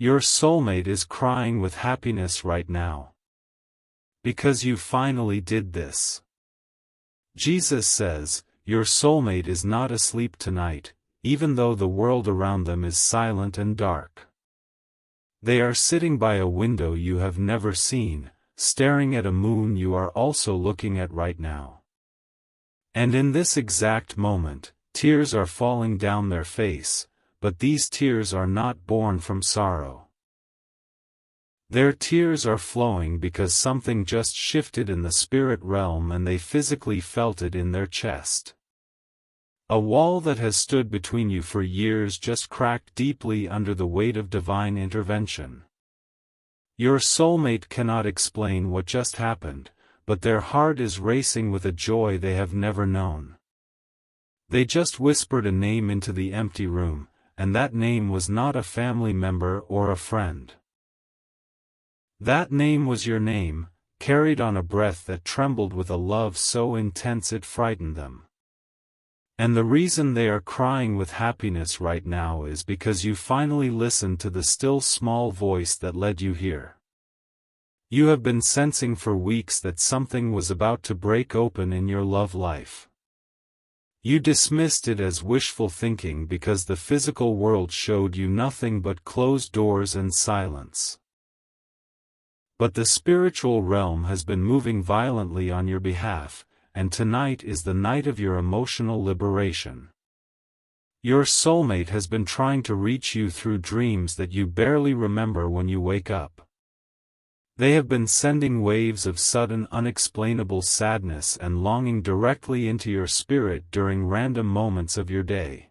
Your soulmate is crying with happiness right now. Because you finally did this. Jesus says, your soulmate is not asleep tonight, even though the world around them is silent and dark. They are sitting by a window you have never seen, staring at a moon you are also looking at right now. And in this exact moment, tears are falling down their face, but these tears are not born from sorrow. Their tears are flowing because something just shifted in the spirit realm and they physically felt it in their chest. A wall that has stood between you for years just cracked deeply under the weight of divine intervention. Your soulmate cannot explain what just happened, but their heart is racing with a joy they have never known. They just whispered a name into the empty room, and that name was not a family member or a friend. That name was your name, carried on a breath that trembled with a love so intense it frightened them. And the reason they are crying with happiness right now is because you finally listened to the still small voice that led you here. You have been sensing for weeks that something was about to break open in your love life. You dismissed it as wishful thinking because the physical world showed you nothing but closed doors and silence. But the spiritual realm has been moving violently on your behalf, and tonight is the night of your emotional liberation. Your soulmate has been trying to reach you through dreams that you barely remember when you wake up. They have been sending waves of sudden unexplainable sadness and longing directly into your spirit during random moments of your day.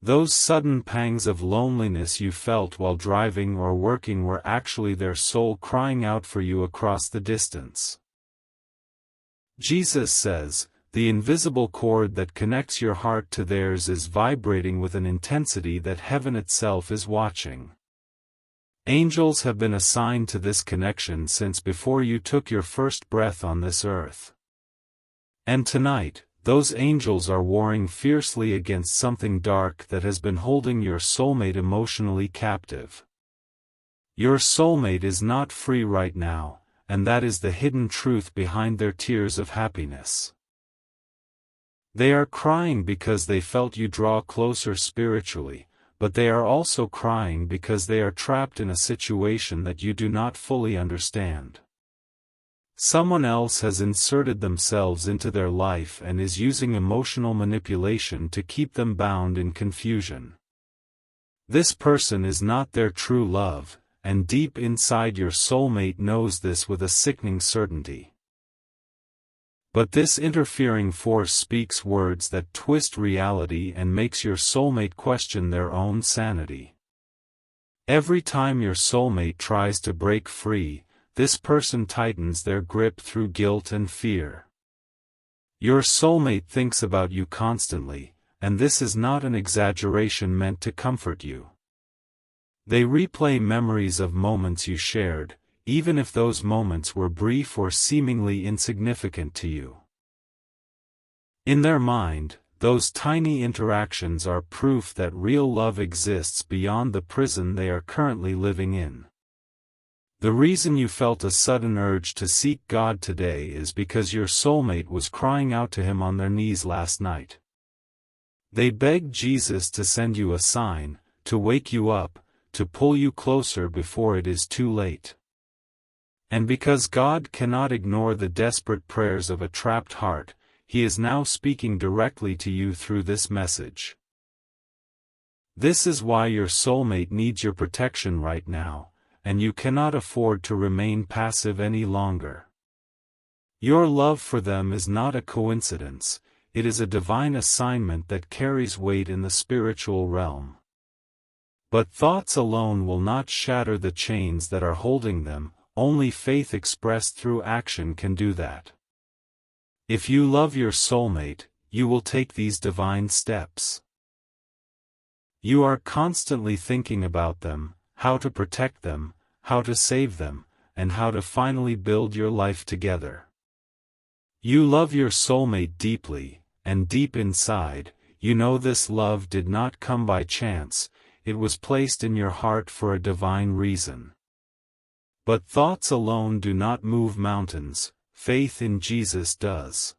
Those sudden pangs of loneliness you felt while driving or working were actually their soul crying out for you across the distance. Jesus says, the invisible cord that connects your heart to theirs is vibrating with an intensity that heaven itself is watching. Angels have been assigned to this connection since before you took your first breath on this earth. And tonight, those angels are warring fiercely against something dark that has been holding your soulmate emotionally captive. Your soulmate is not free right now, and that is the hidden truth behind their tears of happiness. They are crying because they felt you draw closer spiritually, but they are also crying because they are trapped in a situation that you do not fully understand. Someone else has inserted themselves into their life and is using emotional manipulation to keep them bound in confusion. This person is not their true love, and deep inside your soulmate knows this with a sickening certainty. But this interfering force speaks words that twist reality and makes your soulmate question their own sanity. Every time your soulmate tries to break free, this person tightens their grip through guilt and fear. Your soulmate thinks about you constantly, and this is not an exaggeration meant to comfort you. They replay memories of moments you shared, even if those moments were brief or seemingly insignificant to you. In their mind, those tiny interactions are proof that real love exists beyond the prison they are currently living in. The reason you felt a sudden urge to seek God today is because your soulmate was crying out to Him on their knees last night. They begged Jesus to send you a sign, to wake you up, to pull you closer before it is too late. And because God cannot ignore the desperate prayers of a trapped heart, He is now speaking directly to you through this message. This is why your soulmate needs your protection right now, and you cannot afford to remain passive any longer. Your love for them is not a coincidence, it is a divine assignment that carries weight in the spiritual realm. But thoughts alone will not shatter the chains that are holding them, only faith expressed through action can do that. If you love your soulmate, you will take these divine steps. You are constantly thinking about them, how to protect them, how to save them, and how to finally build your life together. You love your soulmate deeply, and deep inside, you know this love did not come by chance, it was placed in your heart for a divine reason. But thoughts alone do not move mountains, faith in Jesus does.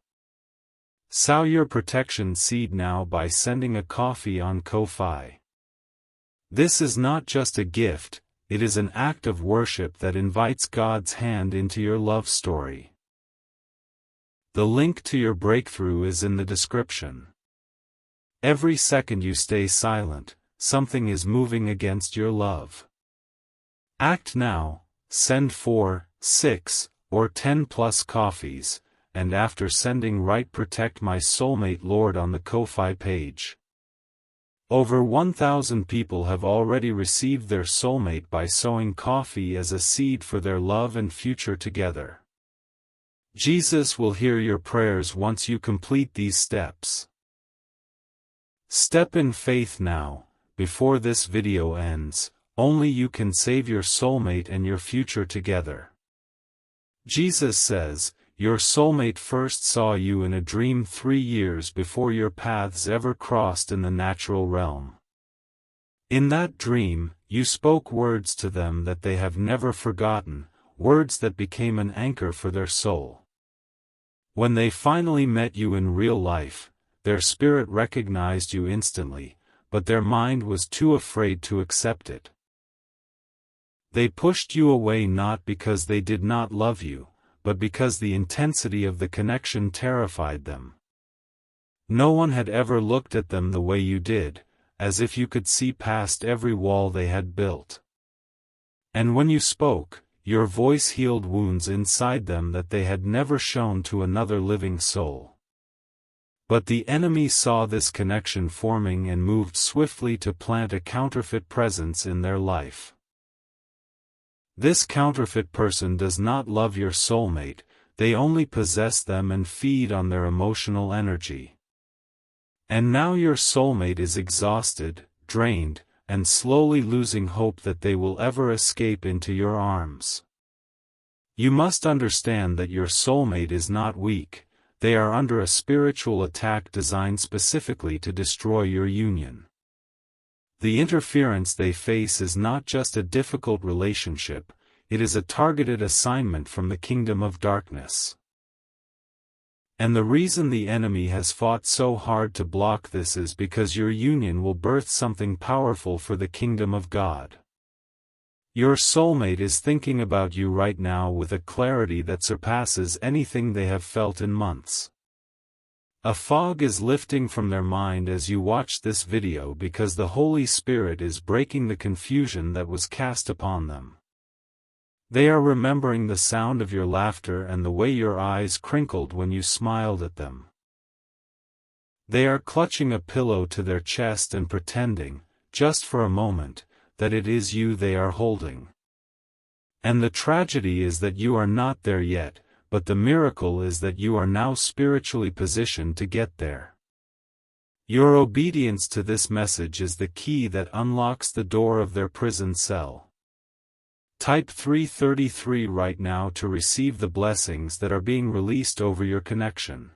Sow your protection seed now by sending a coffee on Ko-fi. This is not just a gift, it is an act of worship that invites God's hand into your love story. The link to your breakthrough is in the description. Every second you stay silent, something is moving against your love. Act now, send 4, 6, or 10 plus coffees, and after sending write "Protect my soulmate Lord" on the Ko-fi page. Over 1,000 people have already received their soulmate by sowing coffee as a seed for their love and future together. Jesus will hear your prayers once you complete these steps. Step in faith now, before this video ends. Only you can save your soulmate and your future together. Jesus says, your soulmate first saw you in a dream 3 years before your paths ever crossed in the natural realm. In that dream, you spoke words to them that they have never forgotten, words that became an anchor for their soul. When they finally met you in real life, their spirit recognized you instantly, but their mind was too afraid to accept it. They pushed you away not because they did not love you, but because the intensity of the connection terrified them. No one had ever looked at them the way you did, as if you could see past every wall they had built. And when you spoke, your voice healed wounds inside them that they had never shown to another living soul. But the enemy saw this connection forming and moved swiftly to plant a counterfeit presence in their life. This counterfeit person does not love your soulmate, they only possess them and feed on their emotional energy. And now your soulmate is exhausted, drained, and slowly losing hope that they will ever escape into your arms. You must understand that your soulmate is not weak, they are under a spiritual attack designed specifically to destroy your union. The interference they face is not just a difficult relationship, it is a targeted assignment from the kingdom of darkness. And the reason the enemy has fought so hard to block this is because your union will birth something powerful for the kingdom of God. Your soulmate is thinking about you right now with a clarity that surpasses anything they have felt in months. A fog is lifting from their mind as you watch this video because the Holy Spirit is breaking the confusion that was cast upon them. They are remembering the sound of your laughter and the way your eyes crinkled when you smiled at them. They are clutching a pillow to their chest and pretending, just for a moment, that it is you they are holding. And the tragedy is that you are not there yet, but the miracle is that you are now spiritually positioned to get there. Your obedience to this message is the key that unlocks the door of their prison cell. Type 333 right now to receive the blessings that are being released over your connection.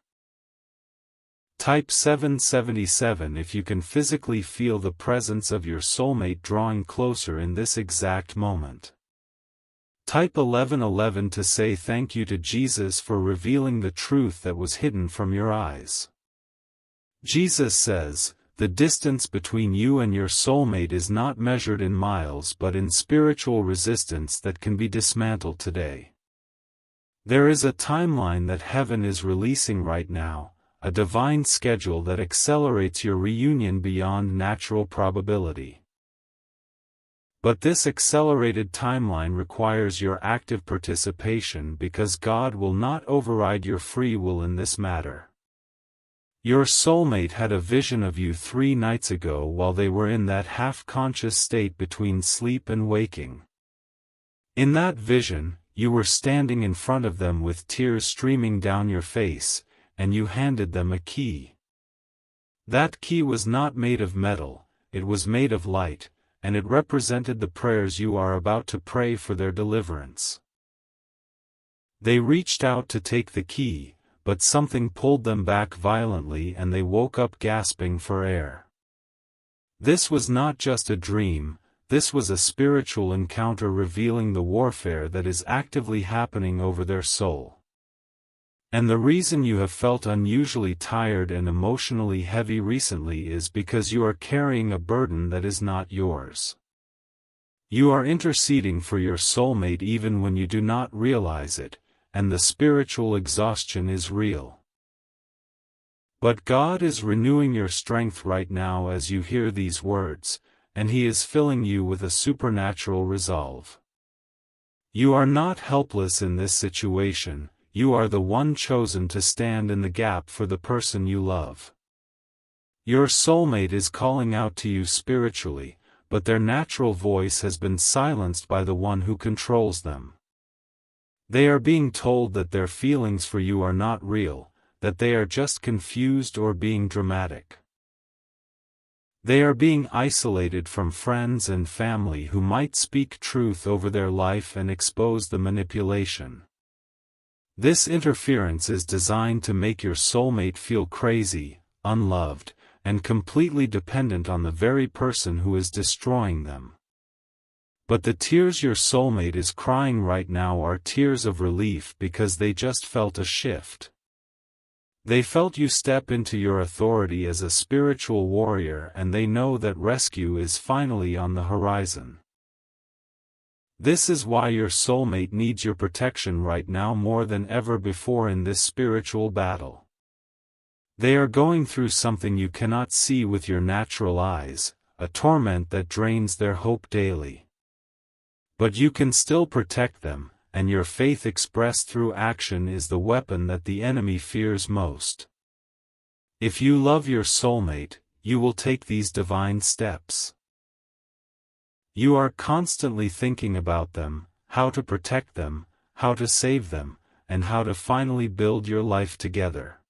Type 777 if you can physically feel the presence of your soulmate drawing closer in this exact moment. Type 1111 to say thank you to Jesus for revealing the truth that was hidden from your eyes. Jesus says, the distance between you and your soulmate is not measured in miles but in spiritual resistance that can be dismantled today. There is a timeline that heaven is releasing right now, a divine schedule that accelerates your reunion beyond natural probability. But this accelerated timeline requires your active participation because God will not override your free will in this matter. Your soulmate had a vision of you 3 nights ago while they were in that half-conscious state between sleep and waking. In that vision, you were standing in front of them with tears streaming down your face, and you handed them a key. That key was not made of metal, it was made of light, and it represented the prayers you are about to pray for their deliverance. They reached out to take the key, but something pulled them back violently and they woke up gasping for air. This was not just a dream, this was a spiritual encounter revealing the warfare that is actively happening over their soul. And the reason you have felt unusually tired and emotionally heavy recently is because you are carrying a burden that is not yours. You are interceding for your soulmate even when you do not realize it, and the spiritual exhaustion is real. But God is renewing your strength right now as you hear these words, and He is filling you with a supernatural resolve. You are not helpless in this situation, you are the one chosen to stand in the gap for the person you love. Your soulmate is calling out to you spiritually, but their natural voice has been silenced by the one who controls them. They are being told that their feelings for you are not real, that they are just confused or being dramatic. They are being isolated from friends and family who might speak truth over their life and expose the manipulation. This interference is designed to make your soulmate feel crazy, unloved, and completely dependent on the very person who is destroying them. But the tears your soulmate is crying right now are tears of relief because they just felt a shift. They felt you step into your authority as a spiritual warrior, and they know that rescue is finally on the horizon. This is why your soulmate needs your protection right now more than ever before in this spiritual battle. They are going through something you cannot see with your natural eyes, a torment that drains their hope daily. But you can still protect them, and your faith expressed through action is the weapon that the enemy fears most. If you love your soulmate, you will take these divine steps. You are constantly thinking about them, how to protect them, how to save them, and how to finally build your life together.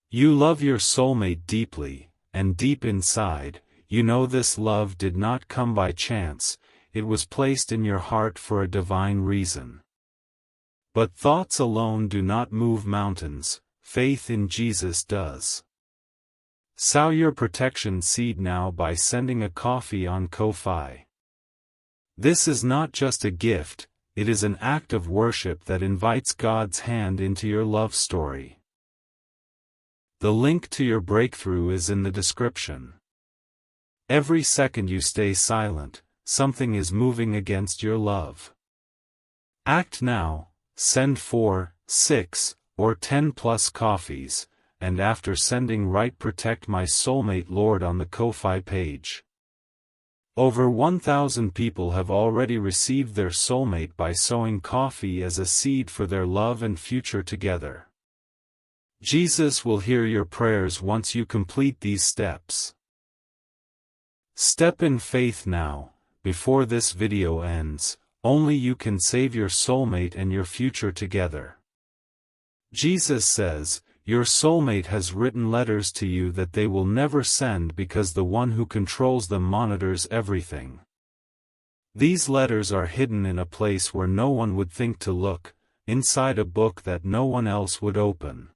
You love your soulmate deeply, and deep inside, you know this love did not come by chance, it was placed in your heart for a divine reason. But thoughts alone do not move mountains, faith in Jesus does. Sow your protection seed now by sending a coffee on Ko-Fi. This is not just a gift, it is an act of worship that invites God's hand into your love story. The link to your breakthrough is in the description. Every second you stay silent, something is moving against your love. Act now, send 4, 6, or 10 plus coffees, and after sending write "Protect my soulmate Lord" on the Ko-Fi page. Over 1,000 people have already received their soulmate by sowing coffee as a seed for their love and future together. Jesus will hear your prayers once you complete these steps. Step in faith now, before this video ends. Only you can save your soulmate and your future together. Jesus says, your soulmate has written letters to you that they will never send because the one who controls them monitors everything. These letters are hidden in a place where no one would think to look, inside a book that no one else would open.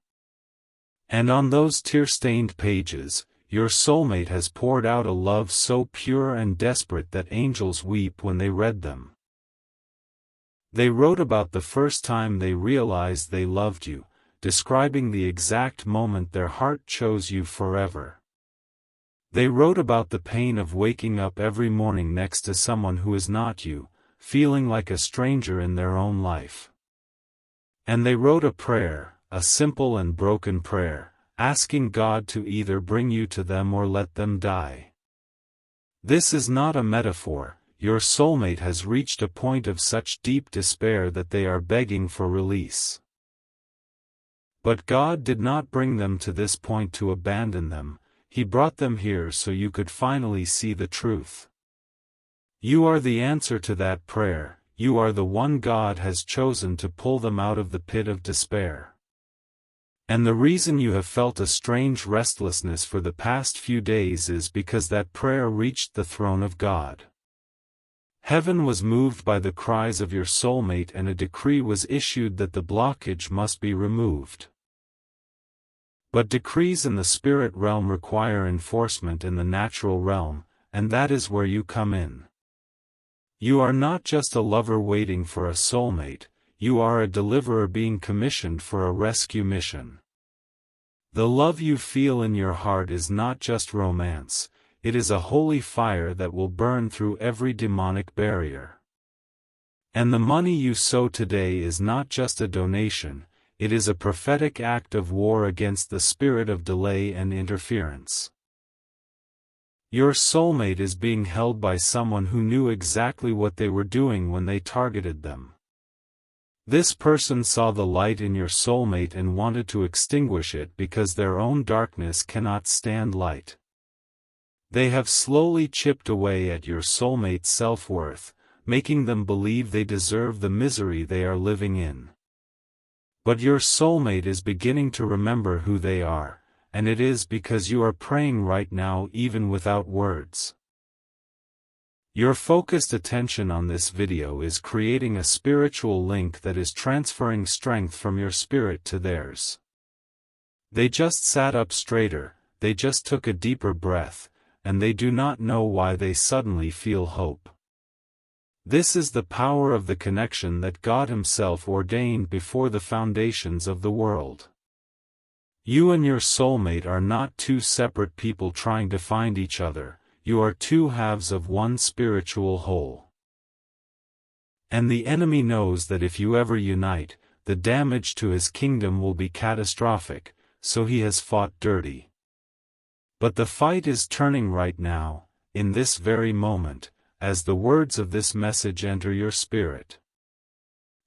And on those tear-stained pages, your soulmate has poured out a love so pure and desperate that angels weep when they read them. They wrote about the first time they realized they loved you, describing the exact moment their heart chose you forever. They wrote about the pain of waking up every morning next to someone who is not you, feeling like a stranger in their own life. And they wrote a prayer, a simple and broken prayer, asking God to either bring you to them or let them die. This is not a metaphor. Your soulmate has reached a point of such deep despair that they are begging for release. But God did not bring them to this point to abandon them, He brought them here so you could finally see the truth. You are the answer to that prayer, you are the one God has chosen to pull them out of the pit of despair. And the reason you have felt a strange restlessness for the past few days is because that prayer reached the throne of God. Heaven was moved by the cries of your soulmate and a decree was issued that the blockage must be removed. But decrees in the spirit realm require enforcement in the natural realm, and that is where you come in. You are not just a lover waiting for a soulmate, you are a deliverer being commissioned for a rescue mission. The love you feel in your heart is not just romance, it is a holy fire that will burn through every demonic barrier. And the money you sow today is not just a donation, it is a prophetic act of war against the spirit of delay and interference. Your soulmate is being held by someone who knew exactly what they were doing when they targeted them. This person saw the light in your soulmate and wanted to extinguish it because their own darkness cannot stand light. They have slowly chipped away at your soulmate's self-worth, making them believe they deserve the misery they are living in. But your soulmate is beginning to remember who they are, and it is because you are praying right now even without words. Your focused attention on this video is creating a spiritual link that is transferring strength from your spirit to theirs. They just sat up straighter, they just took a deeper breath, and they do not know why they suddenly feel hope. This is the power of the connection that God Himself ordained before the foundations of the world. You and your soulmate are not two separate people trying to find each other, you are two halves of one spiritual whole. And the enemy knows that if you ever unite, the damage to his kingdom will be catastrophic, so he has fought dirty. But the fight is turning right now, in this very moment, as the words of this message enter your spirit.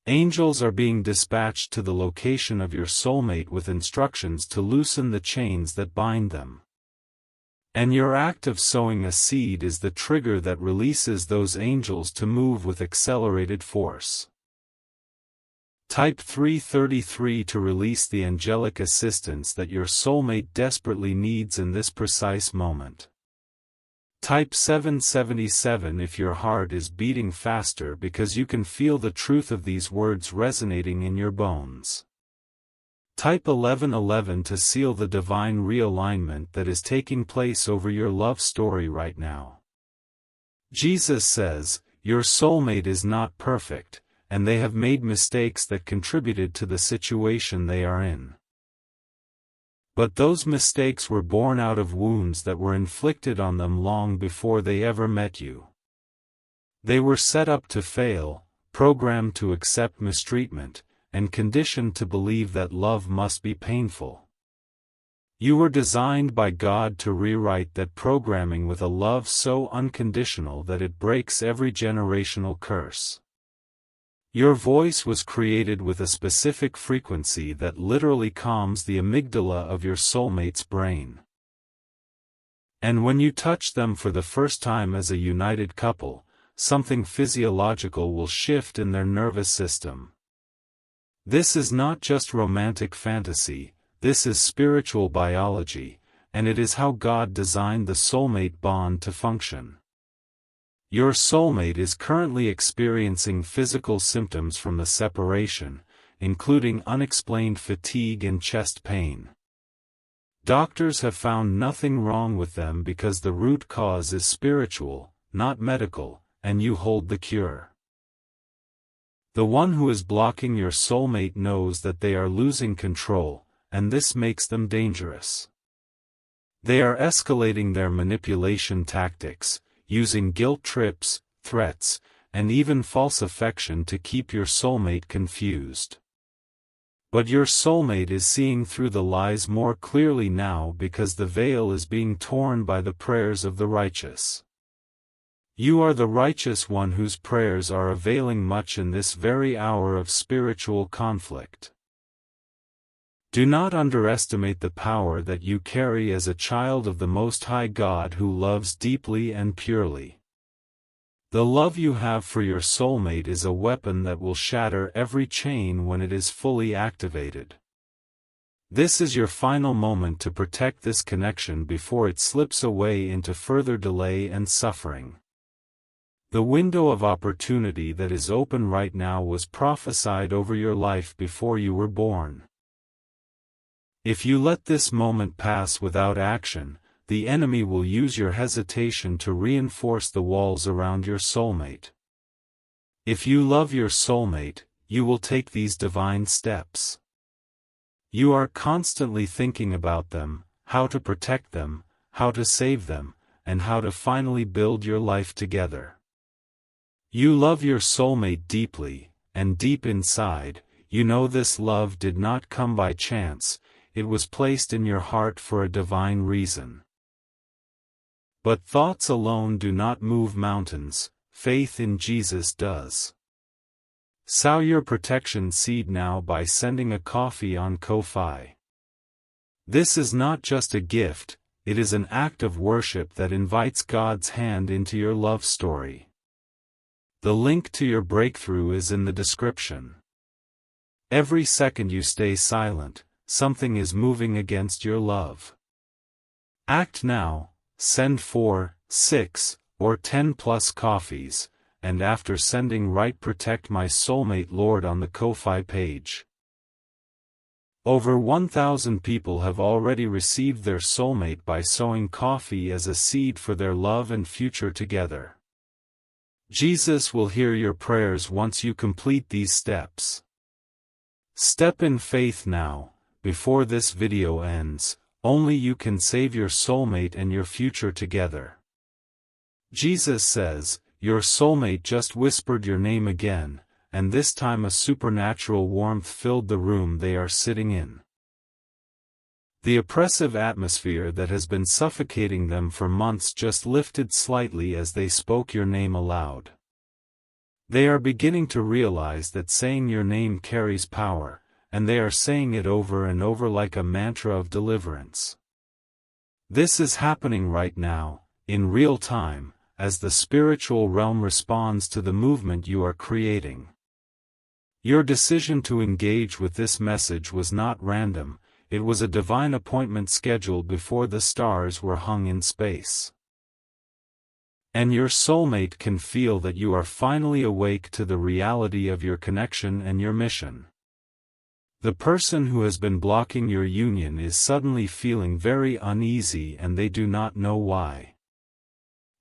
Angels are being dispatched to the location of your soulmate with instructions to loosen the chains that bind them. And your act of sowing a seed is the trigger that releases those angels to move with accelerated force. Type 333 to release the angelic assistance that your soulmate desperately needs in this precise moment. Type 777 if your heart is beating faster because you can feel the truth of these words resonating in your bones. Type 1111 to seal the divine realignment that is taking place over your love story right now. Jesus says, your soulmate is not perfect, and they have made mistakes that contributed to the situation they are in. But those mistakes were born out of wounds that were inflicted on them long before they ever met you. They were set up to fail, programmed to accept mistreatment, and conditioned to believe that love must be painful. You were designed by God to rewrite that programming with a love so unconditional that it breaks every generational curse. Your voice was created with a specific frequency that literally calms the amygdala of your soulmate's brain. And when you touch them for the first time as a united couple, something physiological will shift in their nervous system. This is not just romantic fantasy, this is spiritual biology, and it is how God designed the soulmate bond to function. Your soulmate is currently experiencing physical symptoms from the separation, including unexplained fatigue and chest pain. Doctors have found nothing wrong with them because the root cause is spiritual, not medical, and you hold the cure. The one who is blocking your soulmate knows that they are losing control, and this makes them dangerous. They are escalating their manipulation tactics, using guilt trips, threats, and even false affection to keep your soulmate confused. But your soulmate is seeing through the lies more clearly now because the veil is being torn by the prayers of the righteous. You are the righteous one whose prayers are availing much in this very hour of spiritual conflict. Do not underestimate the power that you carry as a child of the Most High God who loves deeply and purely. The love you have for your soulmate is a weapon that will shatter every chain when it is fully activated. This is your final moment to protect this connection before it slips away into further delay and suffering. The window of opportunity that is open right now was prophesied over your life before you were born. If you let this moment pass without action, the enemy will use your hesitation to reinforce the walls around your soulmate. If you love your soulmate, you will take these divine steps. You are constantly thinking about them, how to protect them, how to save them, and how to finally build your life together. You love your soulmate deeply, and deep inside, you know this love did not come by chance, it was placed in your heart for a divine reason. But thoughts alone do not move mountains, faith in Jesus does. Sow your protection seed now by sending a coffee on Ko-Fi. This is not just a gift, it is an act of worship that invites God's hand into your love story. The link to your breakthrough is in the description. Every second you stay silent, something is moving against your love. Act now, send 4, 6, or 10 plus coffees, and after sending write "Protect my soulmate Lord" on the Ko-Fi page. Over 1,000 people have already received their soulmate by sowing coffee as a seed for their love and future together. Jesus will hear your prayers once you complete these steps. Step in faith now, before this video ends. Only you can save your soulmate and your future together. Jesus says, your soulmate just whispered your name again, and this time a supernatural warmth filled the room they are sitting in. The oppressive atmosphere that has been suffocating them for months just lifted slightly as they spoke your name aloud. They are beginning to realize that saying your name carries power, and they are saying it over and over like a mantra of deliverance. This is happening right now, in real time, as the spiritual realm responds to the movement you are creating. Your decision to engage with this message was not random, it was a divine appointment scheduled before the stars were hung in space. And your soulmate can feel that you are finally awake to the reality of your connection and your mission. The person who has been blocking your union is suddenly feeling very uneasy and they do not know why.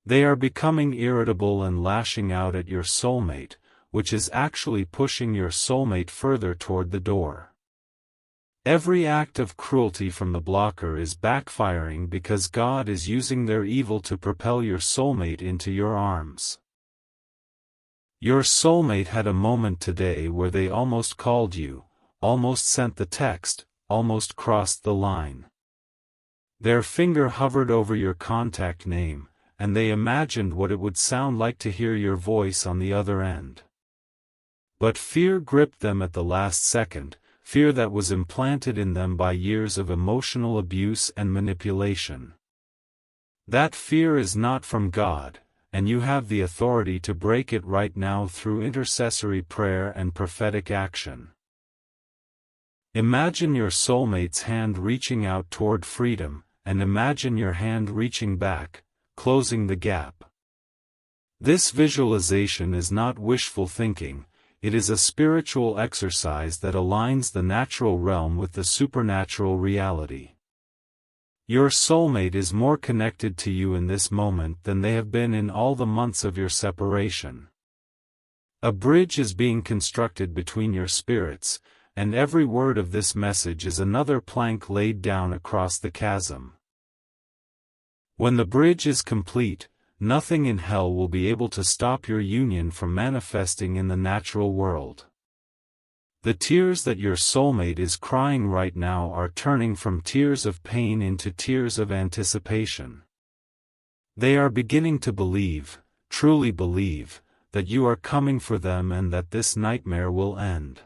They are becoming irritable and lashing out at your soulmate, which is actually pushing your soulmate further toward the door. Every act of cruelty from the blocker is backfiring because God is using their evil to propel your soulmate into your arms. Your soulmate had a moment today where they almost called you, almost sent the text, almost crossed the line. Their finger hovered over your contact name, and they imagined what it would sound like to hear your voice on the other end. But fear gripped them at the last second, fear that was implanted in them by years of emotional abuse and manipulation. That fear is not from God, and you have the authority to break it right now through intercessory prayer and prophetic action. Imagine your soulmate's hand reaching out toward freedom, and imagine your hand reaching back, closing the gap. This visualization is not wishful thinking. It is a spiritual exercise that aligns the natural realm with the supernatural reality. Your soulmate is more connected to you in this moment than they have been in all the months of your separation. A bridge is being constructed between your spirits, and every word of this message is another plank laid down across the chasm. When the bridge is complete, nothing in hell will be able to stop your union from manifesting in the natural world. The tears that your soulmate is crying right now are turning from tears of pain into tears of anticipation. They are beginning to believe, truly believe, that you are coming for them and that this nightmare will end.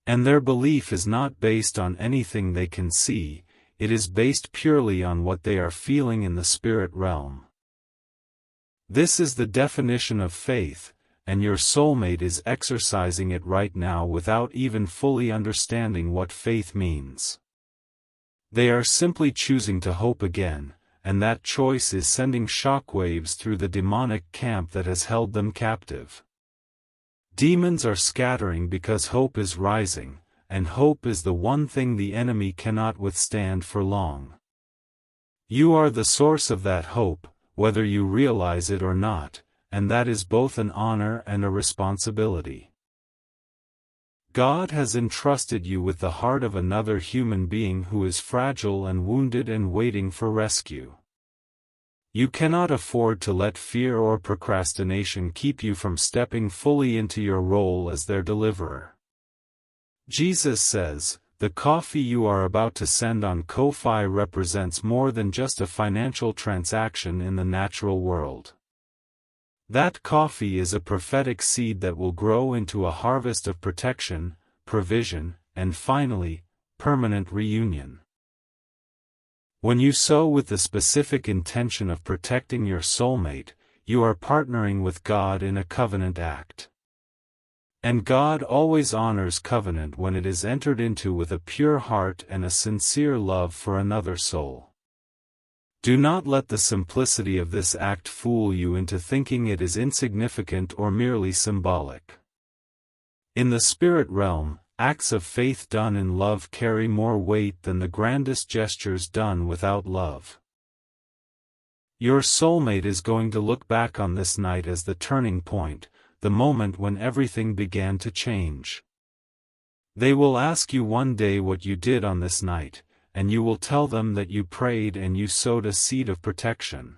And their belief is not based on anything they can see, it is based purely on what they are feeling in the spirit realm. This is the definition of faith, and your soulmate is exercising it right now without even fully understanding what faith means. They are simply choosing to hope again, and that choice is sending shockwaves through the demonic camp that has held them captive. Demons are scattering because hope is rising, and hope is the one thing the enemy cannot withstand for long. You are the source of that hope, whether you realize it or not, and that is both an honor and a responsibility. God has entrusted you with the heart of another human being who is fragile and wounded and waiting for rescue. You cannot afford to let fear or procrastination keep you from stepping fully into your role as their deliverer. Jesus says, "The coffee you are about to send on Ko-fi represents more than just a financial transaction in the natural world. That coffee is a prophetic seed that will grow into a harvest of protection, provision, and finally, permanent reunion." When you sow with the specific intention of protecting your soulmate, you are partnering with God in a covenant act. And God always honors covenant when it is entered into with a pure heart and a sincere love for another soul. Do not let the simplicity of this act fool you into thinking it is insignificant or merely symbolic. In the spirit realm, acts of faith done in love carry more weight than the grandest gestures done without love. Your soulmate is going to look back on this night as the turning point, the moment when everything began to change. They will ask you one day what you did on this night, and you will tell them that you prayed and you sowed a seed of protection.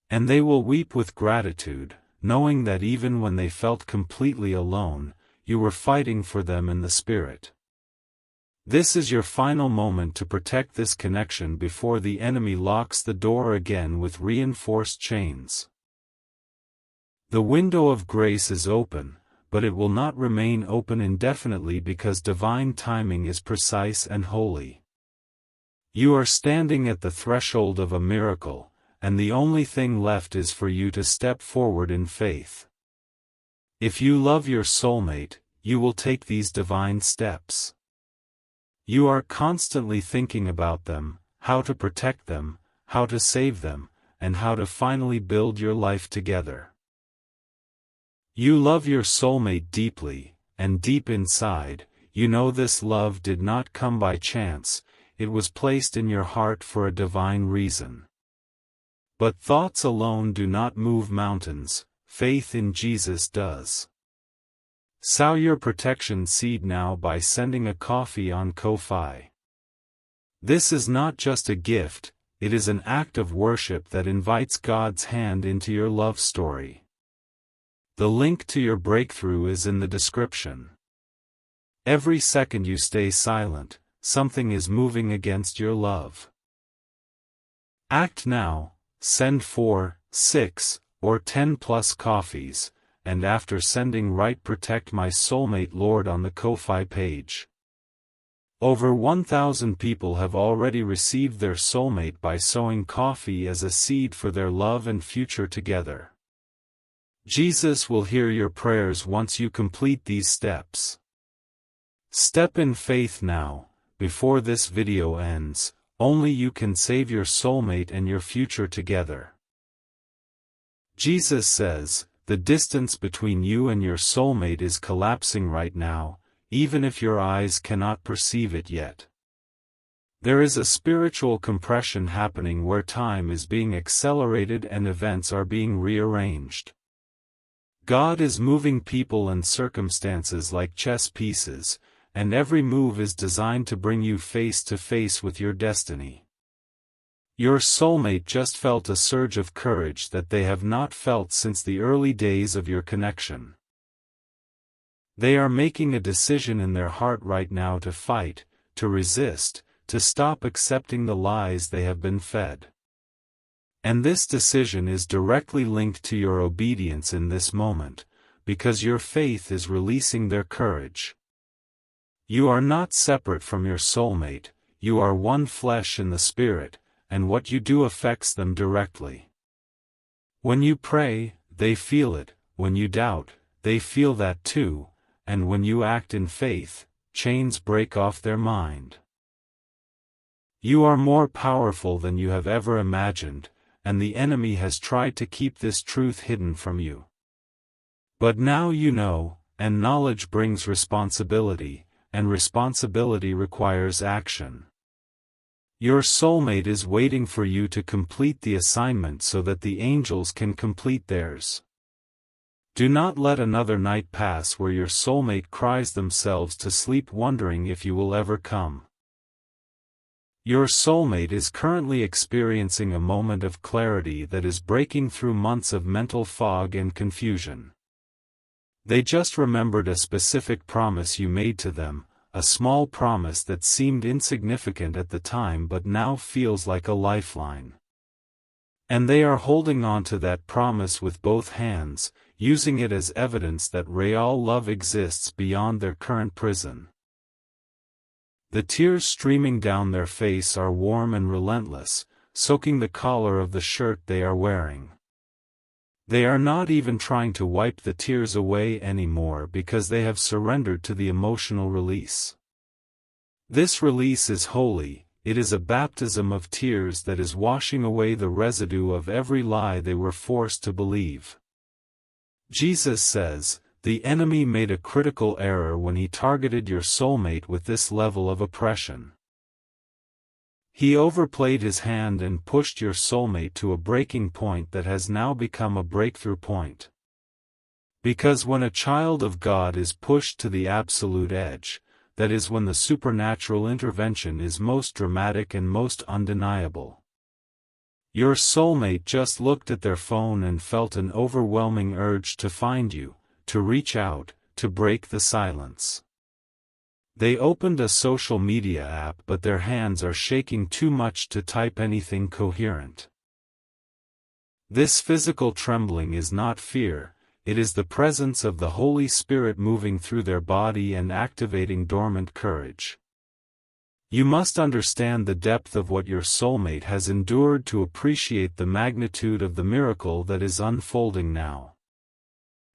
And they will weep with gratitude, knowing that even when they felt completely alone, you were fighting for them in the spirit. This is your final moment to protect this connection before the enemy locks the door again with reinforced chains. The window of grace is open, but it will not remain open indefinitely because divine timing is precise and holy. You are standing at the threshold of a miracle, and the only thing left is for you to step forward in faith. If you love your soulmate, you will take these divine steps. You are constantly thinking about them, how to protect them, how to save them, and how to finally build your life together. You love your soulmate deeply, and deep inside, you know this love did not come by chance. It was placed in your heart for a divine reason. But thoughts alone do not move mountains, faith in Jesus does. Sow your protection seed now by sending a coffee on Ko-fi. This is not just a gift, it is an act of worship that invites God's hand into your love story. The link to your breakthrough is in the description. Every second you stay silent, something is moving against your love. Act now, send 4, 6, or 10 plus coffees, and after sending write "Protect my soulmate Lord" on the Ko-fi page. Over 1,000 people have already received their soulmate by sowing coffee as a seed for their love and future together. Jesus will hear your prayers once you complete these steps. Step in faith now. Before this video ends, only you can save your soulmate and your future together. Jesus says, the distance between you and your soulmate is collapsing right now, even if your eyes cannot perceive it yet. There is a spiritual compression happening where time is being accelerated and events are being rearranged. God is moving people and circumstances like chess pieces, and every move is designed to bring you face to face with your destiny. Your soulmate just felt a surge of courage that they have not felt since the early days of your connection. They are making a decision in their heart right now to fight, to resist, to stop accepting the lies they have been fed. And this decision is directly linked to your obedience in this moment, because your faith is releasing their courage. You are not separate from your soulmate, you are one flesh in the spirit, and what you do affects them directly. When you pray, they feel it, when you doubt, they feel that too, and when you act in faith, chains break off their mind. You are more powerful than you have ever imagined, and the enemy has tried to keep this truth hidden from you. But now you know, and knowledge brings responsibility, and responsibility requires action. Your soulmate is waiting for you to complete the assignment so that the angels can complete theirs. Do not let another night pass where your soulmate cries themselves to sleep wondering if you will ever come. Your soulmate is currently experiencing a moment of clarity that is breaking through months of mental fog and confusion. They just remembered a specific promise you made to them, a small promise that seemed insignificant at the time but now feels like a lifeline. And they are holding on to that promise with both hands, using it as evidence that real love exists beyond their current prison. The tears streaming down their face are warm and relentless, soaking the collar of the shirt they are wearing. They are not even trying to wipe the tears away anymore because they have surrendered to the emotional release. This release is holy, it is a baptism of tears that is washing away the residue of every lie they were forced to believe. Jesus says, the enemy made a critical error when he targeted your soulmate with this level of oppression. He overplayed his hand and pushed your soulmate to a breaking point that has now become a breakthrough point. Because when a child of God is pushed to the absolute edge, that is when the supernatural intervention is most dramatic and most undeniable. Your soulmate just looked at their phone and felt an overwhelming urge to find you, to reach out, to break the silence. They opened a social media app but their hands are shaking too much to type anything coherent. This physical trembling is not fear, it is the presence of the Holy Spirit moving through their body and activating dormant courage. You must understand the depth of what your soulmate has endured to appreciate the magnitude of the miracle that is unfolding now.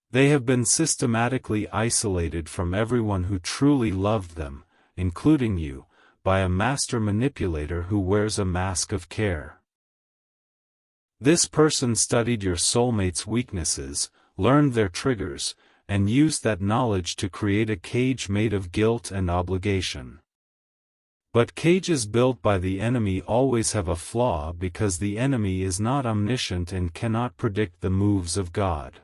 They have been systematically isolated from everyone who truly loved them, including you, by a master manipulator who wears a mask of care. This person studied your soulmate's weaknesses, learned their triggers, and used that knowledge to create a cage made of guilt and obligation. But cages built by the enemy always have a flaw because the enemy is not omniscient and cannot predict the moves of God.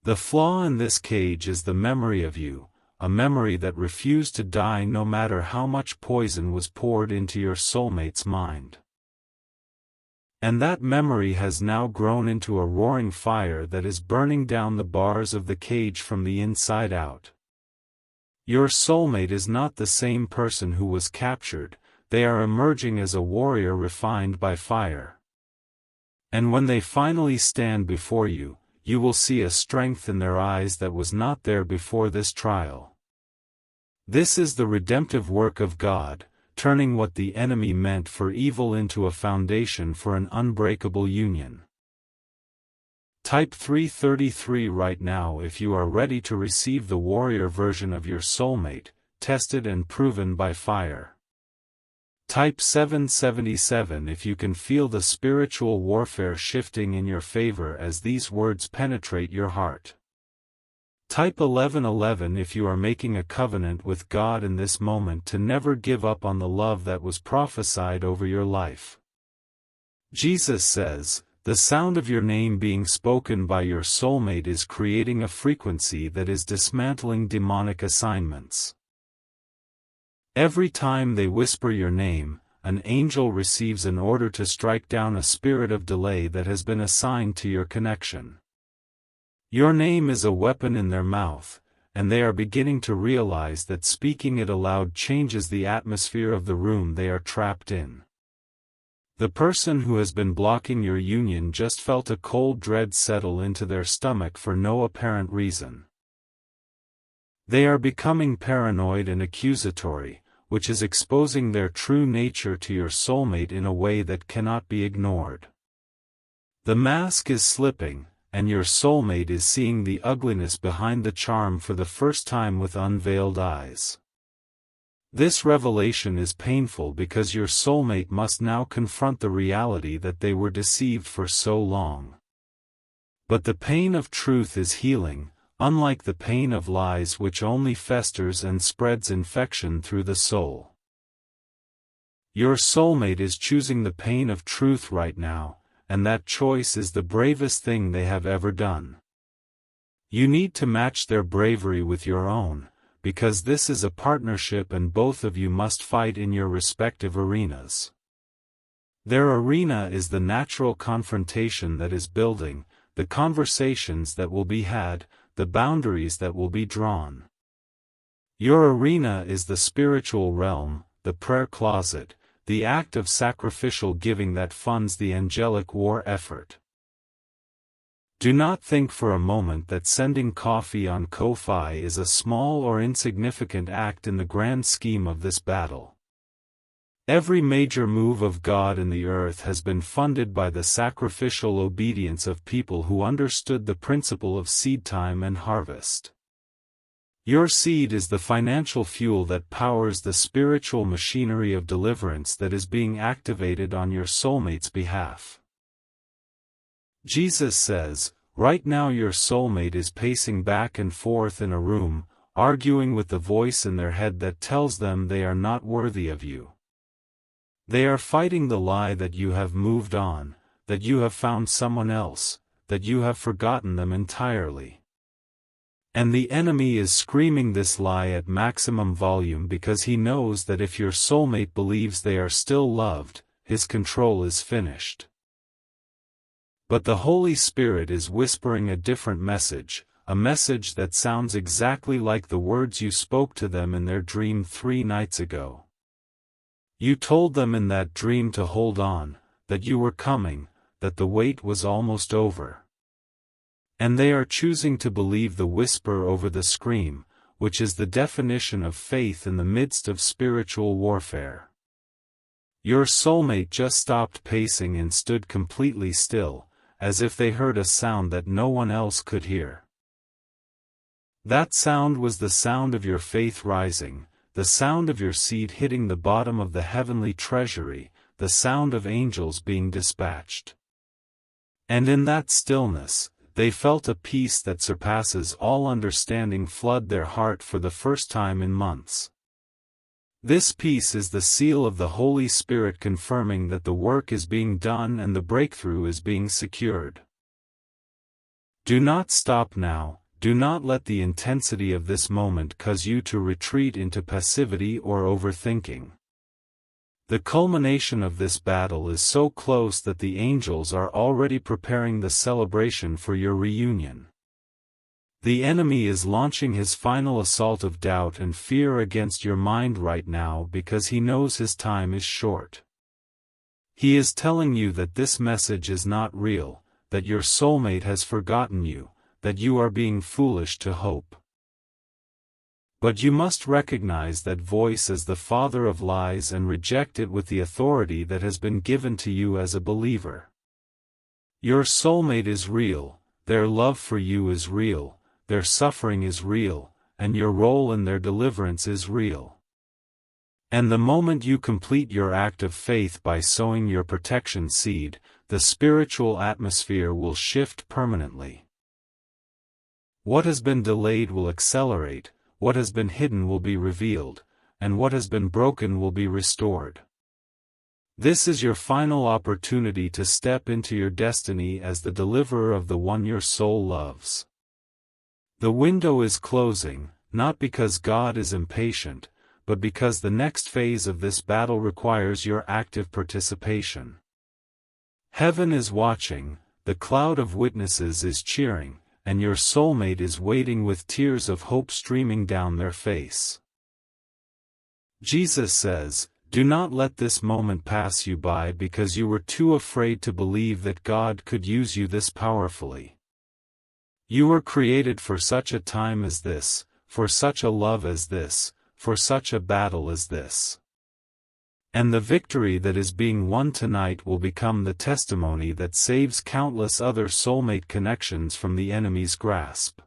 The flaw in this cage is the memory of you, a memory that refused to die no matter how much poison was poured into your soulmate's mind. And that memory has now grown into a roaring fire that is burning down the bars of the cage from the inside out. Your soulmate is not the same person who was captured, they are emerging as a warrior refined by fire. And when they finally stand before you, you will see a strength in their eyes that was not there before this trial. This is the redemptive work of God, turning what the enemy meant for evil into a foundation for an unbreakable union. Type 333 right now if you are ready to receive the warrior version of your soulmate, tested and proven by fire. Type 777 if you can feel the spiritual warfare shifting in your favor as these words penetrate your heart. Type 1111 if you are making a covenant with God in this moment to never give up on the love that was prophesied over your life. Jesus says, the sound of your name being spoken by your soulmate is creating a frequency that is dismantling demonic assignments. Every time they whisper your name, an angel receives an order to strike down a spirit of delay that has been assigned to your connection. Your name is a weapon in their mouth, and they are beginning to realize that speaking it aloud changes the atmosphere of the room they are trapped in. The person who has been blocking your union just felt a cold dread settle into their stomach for no apparent reason. They are becoming paranoid and accusatory, which is exposing their true nature to your soulmate in a way that cannot be ignored. The mask is slipping, and your soulmate is seeing the ugliness behind the charm for the first time with unveiled eyes. This revelation is painful because your soulmate must now confront the reality that they were deceived for so long. But the pain of truth is healing, unlike the pain of lies which only festers and spreads infection through the soul. Your soulmate is choosing the pain of truth right now, and that choice is the bravest thing they have ever done. You need to match their bravery with your own, because this is a partnership and both of you must fight in your respective arenas. Their arena is the natural confrontation that is building, the conversations that will be had, the boundaries that will be drawn. Your arena is the spiritual realm, the prayer closet, the act of sacrificial giving that funds the angelic war effort. Do not think for a moment that sending coffee on Ko-Fi is a small or insignificant act in the grand scheme of this battle. Every major move of God in the earth has been funded by the sacrificial obedience of people who understood the principle of seed time and harvest. Your seed is the financial fuel that powers the spiritual machinery of deliverance that is being activated on your soulmate's behalf. Jesus says, right now your soulmate is pacing back and forth in a room, arguing with the voice in their head that tells them they are not worthy of you. They are fighting the lie that you have moved on, that you have found someone else, that you have forgotten them entirely. And the enemy is screaming this lie at maximum volume because he knows that if your soulmate believes they are still loved, his control is finished. But the Holy Spirit is whispering a different message, a message that sounds exactly like the words you spoke to them in their dream 3 nights ago. You told them in that dream to hold on, that you were coming, that the wait was almost over. And they are choosing to believe the whisper over the scream, which is the definition of faith in the midst of spiritual warfare. Your soulmate just stopped pacing and stood completely still, as if they heard a sound that no one else could hear. That sound was the sound of your faith rising, the sound of your seed hitting the bottom of the heavenly treasury, the sound of angels being dispatched. And in that stillness, they felt a peace that surpasses all understanding flood their heart for the first time in months. This peace is the seal of the Holy Spirit confirming that the work is being done and the breakthrough is being secured. Do not stop now, do not let the intensity of this moment cause you to retreat into passivity or overthinking. The culmination of this battle is so close that the angels are already preparing the celebration for your reunion. The enemy is launching his final assault of doubt and fear against your mind right now because he knows his time is short. He is telling you that this message is not real, that your soulmate has forgotten you, that you are being foolish to hope. But you must recognize that voice as the father of lies and reject it with the authority that has been given to you as a believer. Your soulmate is real, their love for you is real, their suffering is real, and your role in their deliverance is real. And the moment you complete your act of faith by sowing your protection seed, the spiritual atmosphere will shift permanently. What has been delayed will accelerate, what has been hidden will be revealed, and what has been broken will be restored. This is your final opportunity to step into your destiny as the deliverer of the one your soul loves. The window is closing, not because God is impatient, but because the next phase of this battle requires your active participation. Heaven is watching, the cloud of witnesses is cheering, and your soulmate is waiting with tears of hope streaming down their face. Jesus says, do not let this moment pass you by because you were too afraid to believe that God could use you this powerfully. You were created for such a time as this, for such a love as this, for such a battle as this. And the victory that is being won tonight will become the testimony that saves countless other soulmate connections from the enemy's grasp.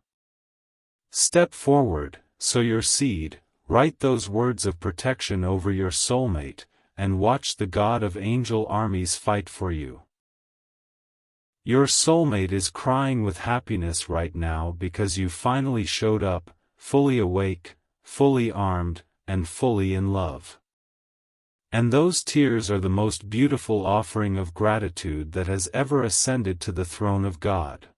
Step forward, sow your seed, write those words of protection over your soulmate, and watch the God of angel armies fight for you. Your soulmate is crying with happiness right now because you finally showed up, fully awake, fully armed, and fully in love. And those tears are the most beautiful offering of gratitude that has ever ascended to the throne of God.